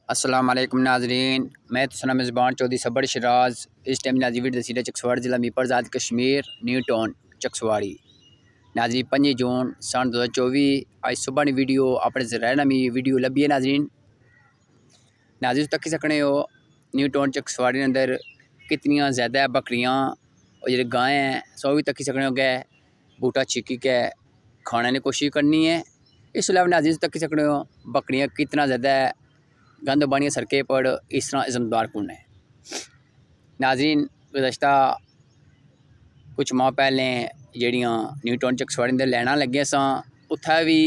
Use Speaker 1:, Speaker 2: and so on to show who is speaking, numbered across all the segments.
Speaker 1: अस्सलाम वालेकुम नाजरीन, मैं तो मेज़बान चौधरी सबर शराज। इस टाइम नाजीवीर तहसील चकसवाड़ी ज़िला मीरपुर आज़ाद कश्मीर न्यू टाउन चकसवाड़ी। नाजरीन 5 जून सन 2024 आज सुबह की वीडियो अपने ज़राए मी वीडियो लभी है। नाजरीन तक सकने हो न्यू टाउन चकसवाड़ी अंदर कितनियाँ ज़्यादा बकरियाँ और जो गाय हैं सो भी तक सकने हो गए बूटा छिकी के खाने की कोशिश करनी है। इस अलावा नाजरीन तक सकने हो बकरियाँ कितना ज़्यादा गंद बानिया सड़कें पर इस तरह इज़्ज़तदार कौन है। नाज़रीन गुज़श्ता कुछ माह पहले जड़ियाँ न्यू टाउन चकसवाड़ी अंदर लैना लगे उत्थे भी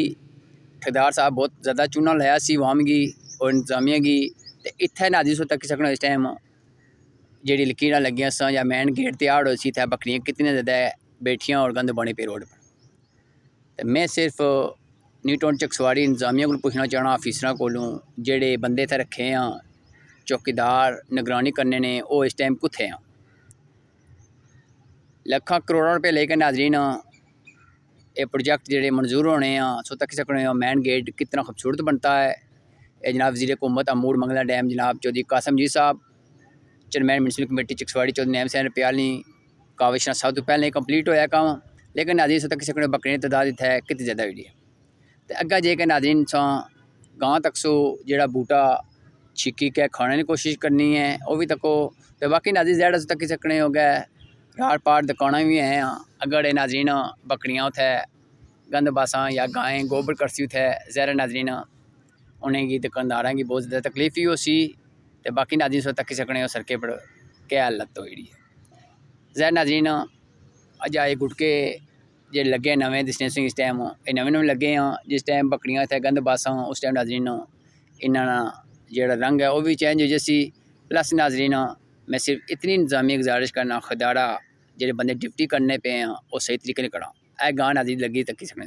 Speaker 1: ठेकेदार साहब बहुत ज़्यादा चूना लाया सी आवाम की और इंतजामिया की। तो इत्थे नाज़रीन तक सकना इस टाइम जी लकीर लगियां या मेन गेट तैयार हो सी इत्थे बकरियाँ कितनी ज़्यादा बैठियाँ और गंद बने पे रोड पर। तो मैं सिर्फ न्यू टाउन चकसवाड़ी इंतजामिया को पूछना चाहना अफीसर को जेडे बंदे इत्थे रखे हैं चौकीदार निगरानी करने ने वो इस टाइम कुत्थे हैं। लखा करोड़ों रुपये लेकर नाजरीन ये प्रोजेक्ट जेडे मंजूर होने हैं सो तक सकने मेन गेट कितना खूबसूरत बनता है। ये जनाब वज़ीर हुकूमत अमूर मंगला डैम जनाब चौधरी कासम जी साहब chairman municipal committee Chaksawari Chaudhary Naeem सैन प्याली काविशा सब तो पहले कंप्लीट होया काम। लेकिन नाजरीन तक सकने बकरियों की तादाद इत्थे कितनी ज़्यादा हुई है। तो अगर जेकर नाज़रीन गांव तक सो जेड़ा बूटा छिकी के खाने की कोशिश करनी है वो भी तको। तो बाकी नाज़रीन ज़्यादा तक सकने हो गए रार पार दुकाना भी हैं। अगर नाज़रीन बकरियाँ उत्थे गंद बासा या गायें गोबर करसी उत्थे ज़ाहिर नाज़रीन उन्हेंगी दुकानदारा की बहुत ज़्यादा तकलीफ ही हो सी। तो बाकी नाज़रीन सो तक सकने सड़कें पर क्या हालत हो जी है। ज़ाहिर नाज़रीन अज आए गुटके जे लगे नवे डिस्टेंसिंग इस टाइम ये नवे लगे हैं। जिस टाइम बकरियाँ इतने गंद बासा उस टाइम नाज़रीन इन्होंने जोड़ा रंग है वह भी चेंज हो जैसी। प्लस नाज़रीन मैं सिर्फ इतनी इंतजामिया गुजारिश करना खुदारा जो बंदे ड्यूटी करने पे हैं वो सही तरीके नहीं करा। गां नाज़रीन लगी तक सकने